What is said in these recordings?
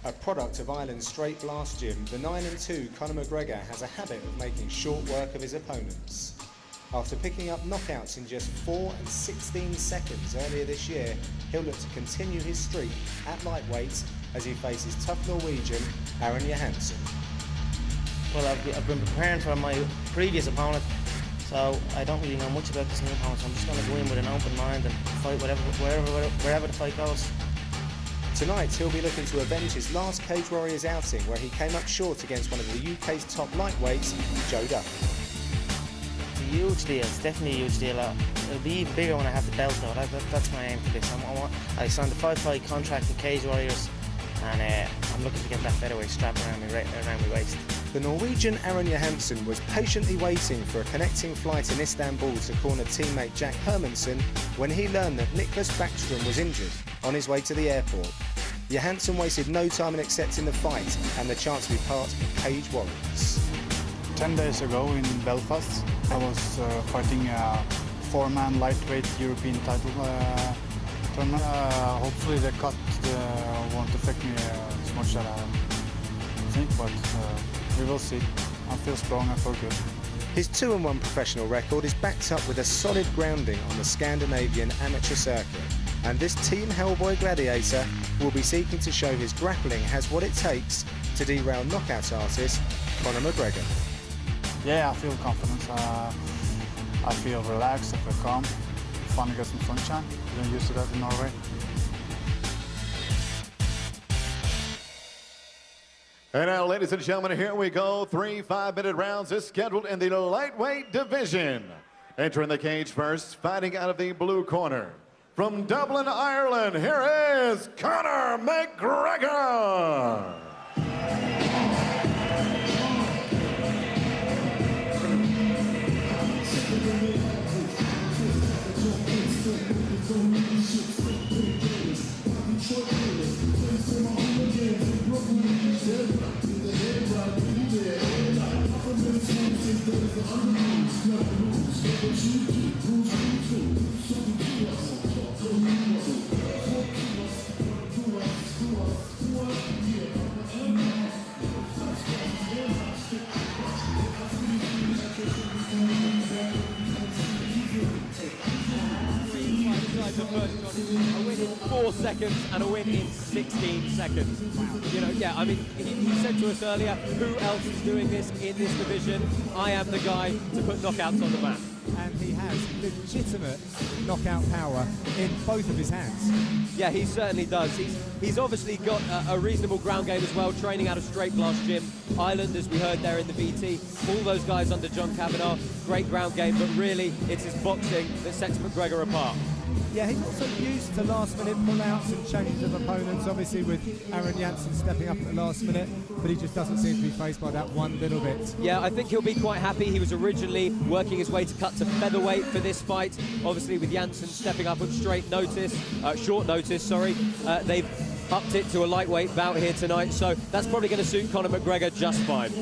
A product of Ireland's straight blast gym, the 9-2 Conor McGregor has a habit of making short work of his opponents. After picking up knockouts in just 4 and 16 seconds earlier this year, he'll look to continue his streak at lightweight as he faces tough Norwegian Jahnsen. Well, I've been preparing for my previous opponent, so I don't really know much about this new opponent, so I'm just going to go in with an open mind and fight wherever the fight goes. Tonight he'll be looking to avenge his last Cage Warriors outing where he came up short against one of the UK's top lightweights, Joe Duffy. It's a huge deal, it's definitely a huge deal. It'll be even bigger when I have the belt though, that's my aim for this. I signed a 5-fight contract with Cage Warriors and I'm looking to get that featherweight strap around my waist. The Norwegian Jahnsen was patiently waiting for a connecting flight in Istanbul to corner teammate Jack Hermansson when he learned that Niklas Backstrom was injured on his way to the airport. Jahnsen wasted no time in accepting the fight and the chance to be part of Cage Warriors. 10 days ago in Belfast, I was fighting a 4-man lightweight European title tournament. Hopefully the cut won't affect me as much as I think, but we will see. I feel strong, I feel good. His 2-1 professional record is backed up with a solid grounding on the Scandinavian amateur circuit, and this Team Hellboy gladiator will be seeking to show his grappling has what it takes to derail knockout artist Conor McGregor. Yeah, I feel confidence. I feel relaxed, I feel calm. Finally got some sunshine. We're used to that in Norway. And now, ladies and gentlemen, here we go. 3 5-minute rounds is scheduled in the lightweight division. Entering the cage first, fighting out of the blue corner. From Dublin, Ireland, here is Conor McGregor. A win in 4 seconds and a win in 16 seconds. You know, yeah, I mean, he said to us earlier, who else is doing this in this division? I am the guy to put knockouts on the map. And he has legitimate knockout power in both of his hands. Yeah, he certainly does. He's obviously got a reasonable ground game as well, training out of straight blast gym. Ireland, as we heard there in the VT, all those guys under John Kavanagh, great ground game, but really it's his boxing that sets McGregor apart. Yeah, he's also used to last-minute pull-outs and changes of opponents, obviously with Jahnsen stepping up at the last minute, but he just doesn't seem to be faced by that one little bit. Yeah, I think he'll be quite happy. He was originally working his way to cut to featherweight for this fight, obviously with Jahnsen stepping up at short notice, they've upped it to a lightweight bout here tonight, so that's probably going to suit Conor McGregor just fine.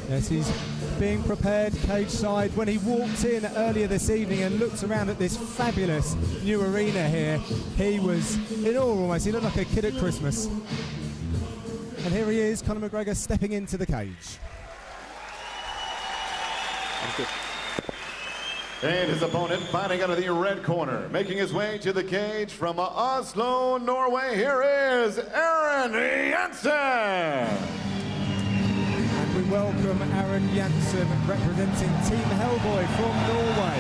Yes, he's being prepared cage side. When he walked in earlier this evening and looked around at this fabulous new arena here, he was in awe almost. He looked like a kid at Christmas. And here he is, Conor McGregor stepping into the cage. And his opponent fighting out of the red corner, making his way to the cage from Oslo, Norway. Here is Jahnsen. We welcome Jahnsen, representing Team Hellboy from Norway.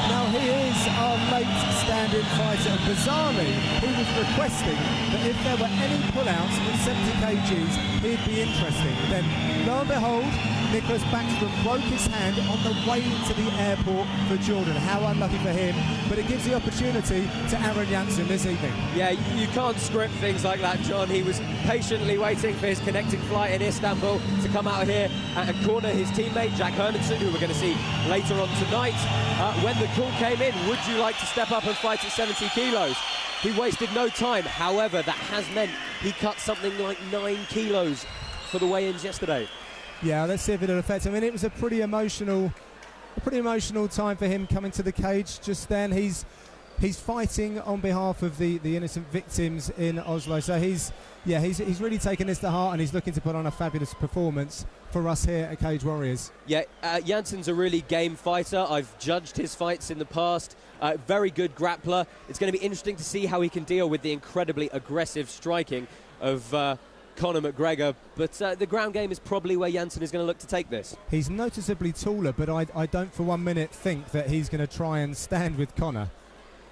Now he is our late stand-in fighter, and bizarrely he was requesting that if there were any pullouts at 70 kgs, he'd be interested. Then, lo and behold, Niklas Backstrom broke his hand on the way to the airport for Jordan. How unlucky for him, but it gives the opportunity to Jahnsen this evening. Yeah, you can't script things like that, John. He was patiently waiting for his connecting flight in Istanbul to come out here and corner his teammate, Jack Hermansson, who we're going to see later on tonight. When the call came in, would you like to step up and fight at 70 kilos? He wasted no time. However, that has meant he cut something like 9 kilos for the weigh-ins yesterday. Yeah, let's see if it'll affect him. I mean, it was a pretty emotional time for him coming to the cage just then. He's He's fighting on behalf of the innocent victims in Oslo. So he's really taken this to heart, and he's looking to put on a fabulous performance for us here at Cage Warriors. Yeah, Jahnsen's a really game fighter. I've judged his fights in the past. Very good grappler. It's going to be interesting to see how he can deal with the incredibly aggressive striking of Conor McGregor, but the ground game is probably where Jahnsen is going to look to take this. He's noticeably taller, but I don't for 1 minute think that he's going to try and stand with Conor.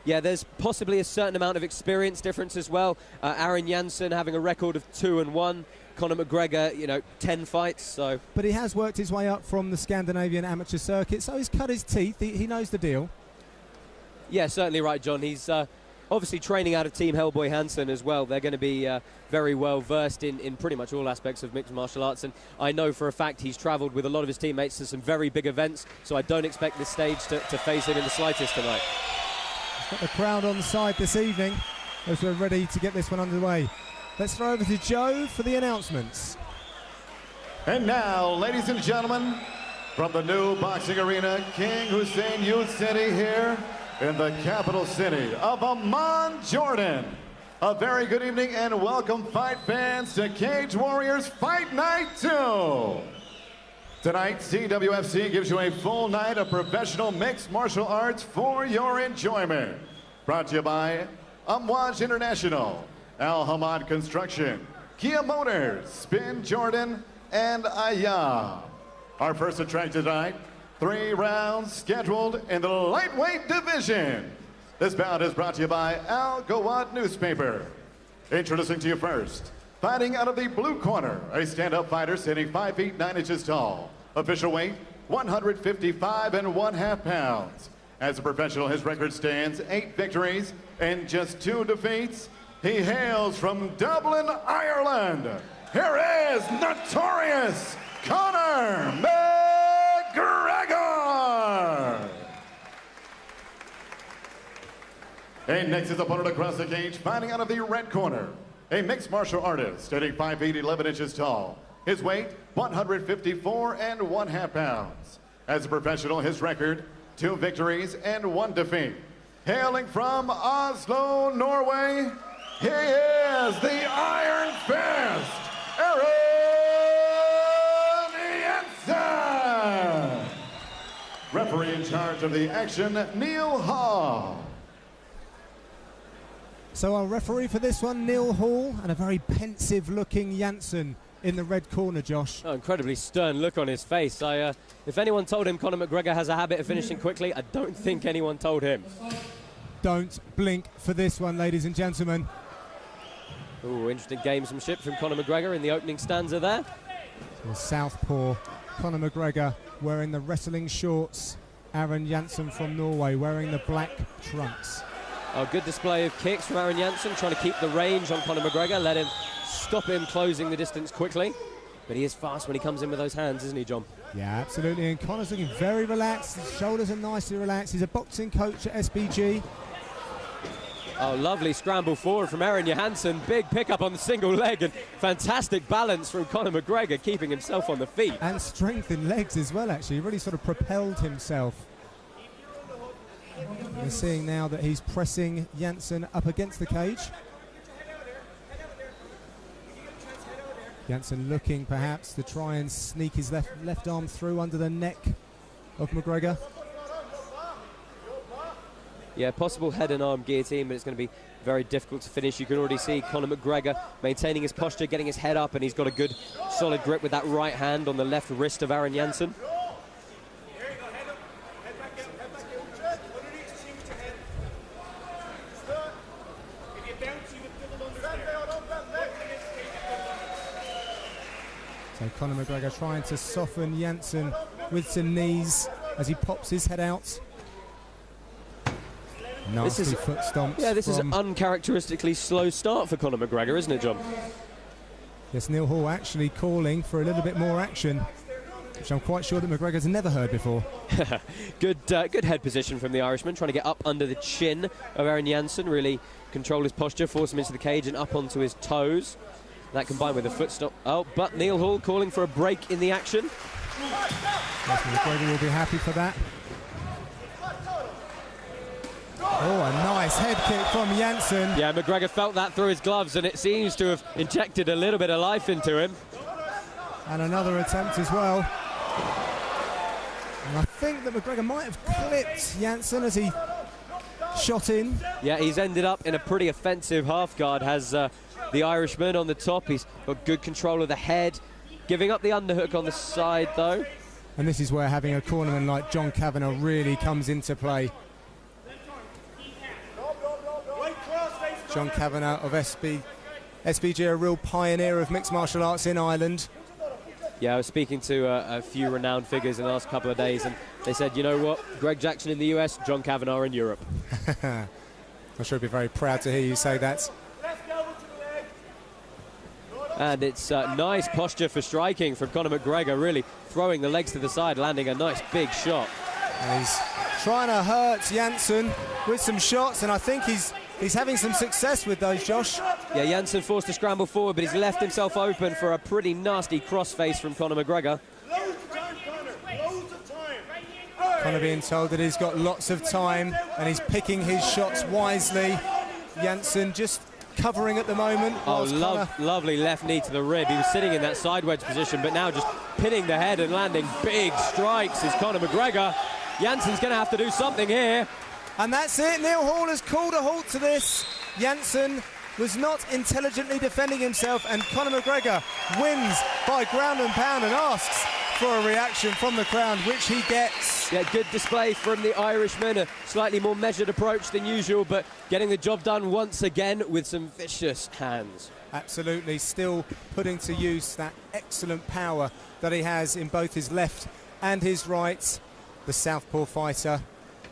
Yeah, there's possibly a certain amount of experience difference as well. Aaron Jahnsen having a record of 2-1. Conor McGregor, 10 fights. So, but he has worked his way up from the Scandinavian amateur circuit, so he's cut his teeth. He knows the deal. Yeah, certainly right, John. He's obviously training out of Team Hellboy Jahnsen as well. They're going to be very well versed in pretty much all aspects of mixed martial arts, and I know for a fact he's travelled with a lot of his teammates to some very big events, so I don't expect this stage to face him in the slightest tonight. Got the crowd on side this evening as we're ready to get this one underway. Let's throw over to Joe for the announcements. And now, ladies and gentlemen, from the new boxing arena, King Hussein Youth City here in the capital city of Amman, Jordan. A very good evening and welcome, fight fans, to Cage Warriors Fight Night 2. Tonight, CWFC gives you a full night of professional mixed martial arts for your enjoyment. Brought to you by Amwaj International, Al Hamad Construction, Kia Motors, Spin Jordan, and Aya. Our first attraction tonight, 3 rounds scheduled in the lightweight division. This bout is brought to you by Al Gawad Newspaper. Introducing to you first, fighting out of the blue corner, a stand-up fighter standing 5 feet 9 inches tall. Official weight, 155½ pounds. As a professional, his record stands 8 victories and just 2 defeats. He hails from Dublin, Ireland. Here is notorious Conor McGregor. And next, his opponent across the cage, fighting out of the red corner, a mixed martial artist standing 5 feet 11 inches tall. His weight, 154½ pounds. As a professional, his record, 2 victories and 1 defeat. Hailing from Oslo, Norway, he is the Iron Fist, Aaron Jahnsen. Referee in charge of the action, Neil Hall. So our referee for this one, Neil Hall, and a very pensive-looking Jahnsen in the red corner, Josh. Oh, incredibly stern look on his face. If anyone told him Conor McGregor has a habit of finishing quickly, I don't think anyone told him. Don't blink for this one, ladies and gentlemen. Ooh, interesting gamesmanship from Conor McGregor in the opening stanza there. So the southpaw Conor McGregor wearing the wrestling shorts. Aaron Jahnsen from Norway wearing the black trunks. Oh, good display of kicks from Aaron Jahnsen, trying to keep the range on Conor McGregor, let him stop him closing the distance quickly. But he is fast when he comes in with those hands, isn't he, John? Yeah, absolutely. And Conor's looking very relaxed. His shoulders are nicely relaxed. He's a boxing coach at SBG. Oh, lovely scramble forward from Aaron Jahnsen. Big pickup on the single leg and fantastic balance from Conor McGregor, keeping himself on the feet. And strength in legs as well, actually. He really sort of propelled himself. We're seeing now that he's pressing Jahnsen up against the cage. Jahnsen looking perhaps to try and sneak his left arm through under the neck of McGregor. Yeah, possible head and arm guillotine, but it's going to be very difficult to finish. You can already see Conor McGregor maintaining his posture, getting his head up, and he's got a good solid grip with that right hand on the left wrist of Aaron Jahnsen. So Conor McGregor trying to soften Jahnsen with some knees as he pops his head out. Nasty foot stomps. Yeah, this is an uncharacteristically slow start for Conor McGregor, isn't it, John? Yes, Neil Hall actually calling for a little bit more action, which I'm quite sure that McGregor's never heard before. Good head position from the Irishman, trying to get up under the chin of Aaron Jahnsen, really control his posture, force him into the cage and up onto his toes. That combined with a foot stop. Oh, but Neil Hall calling for a break in the action. Yes, McGregor will be happy for that. Oh, a nice head kick from Jahnsen. Yeah, McGregor felt that through his gloves, and it seems to have injected a little bit of life into him. And another attempt as well. And I think that McGregor might have clipped Jahnsen as he shot in. Yeah, he's ended up in a pretty offensive half guard, has the Irishman on the top. He's got good control of the head, giving up the underhook on the side, though. And this is where having a cornerman like John Kavanagh really comes into play. John Kavanagh of SBG, a real pioneer of mixed martial arts in Ireland. Yeah, I was speaking to a few renowned figures in the last couple of days, and they said, you know what, Greg Jackson in the US, John Kavanagh in Europe. I'm sure he'd be very proud to hear you say that. And it's nice posture for striking from Conor McGregor, really throwing the legs to the side, landing a nice big shot. And he's trying to hurt Jahnsen with some shots, and I think he's having some success with those, Josh. Yeah, Jahnsen forced to scramble forward, but he's left himself open for a pretty nasty crossface from Conor McGregor. Conor being told that he's got lots of time, and he's picking his shots wisely. Jahnsen just covering at the moment. Oh, lovely left knee to the rib. He was sitting in that side wedge position, but now just pinning the head and landing big strikes is Conor McGregor. Jahnsen's going to have to do something here. And that's it. Neil Hall has called a halt to this. Jahnsen was not intelligently defending himself, and Conor McGregor wins by ground and pound and asks for a reaction from the crowd, which he gets. Yeah, good display from the Irishman, a slightly more measured approach than usual, but getting the job done once again with some vicious hands. Absolutely, still putting to use that excellent power that he has in both his left and his right. The southpaw fighter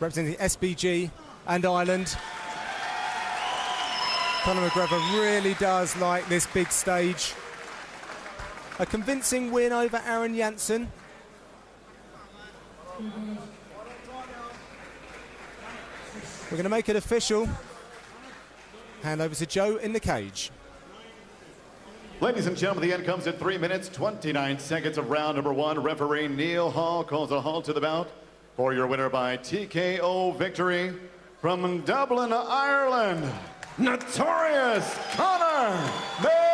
representing SBG and Ireland. Conor McGregor really does like this big stage. A convincing win over Aaron Jahnsen. We're going to make it official. Hand over to Joe in the cage. Ladies and gentlemen, the end comes at 3 minutes, 29 seconds of round number one. Referee Neil Hall calls a halt to the bout for your winner by TKO victory from Dublin, Ireland, Notorious Conor McGregor.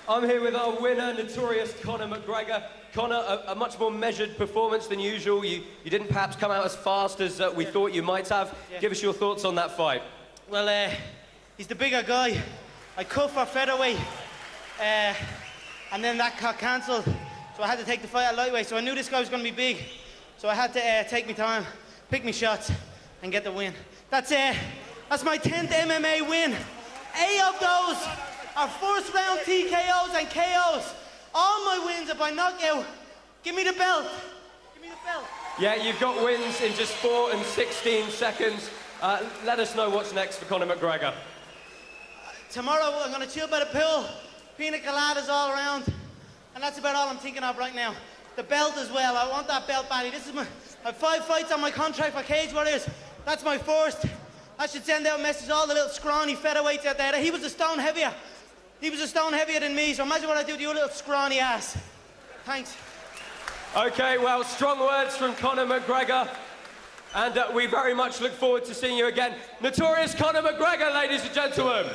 I'm here with our winner, Notorious Conor McGregor. Conor, a much more measured performance than usual. You didn't perhaps come out as fast as we thought you might have. Yeah. Give us your thoughts on that fight. Well, he's the bigger guy. I cut for featherweight, and then that got cancelled. So I had to take the fight at lightweight. So I knew this guy was going to be big. So I had to take my time, pick my shots, and get the win. That's my 10th MMA win. 8 of those are first round TKOs and KOs. All my wins are by knockout. Give me the belt. Give me the belt. Yeah, you've got wins in just 4 and 16 seconds. Let us know what's next for Conor McGregor. Tomorrow I'm going to chill by the pool. Pina coladas all around. And that's about all I'm thinking of right now. The belt as well. I want that belt badly. This is I have 5 fights on my contract for Cage Warriors. That's my first. I should send out a message to all the little scrawny featherweights out there. He was a stone heavier. He was a stone heavier than me, so imagine what I do to your little scrawny ass. Thanks. Okay, well, strong words from Conor McGregor, and we very much look forward to seeing you again. Notorious Conor McGregor, ladies and gentlemen.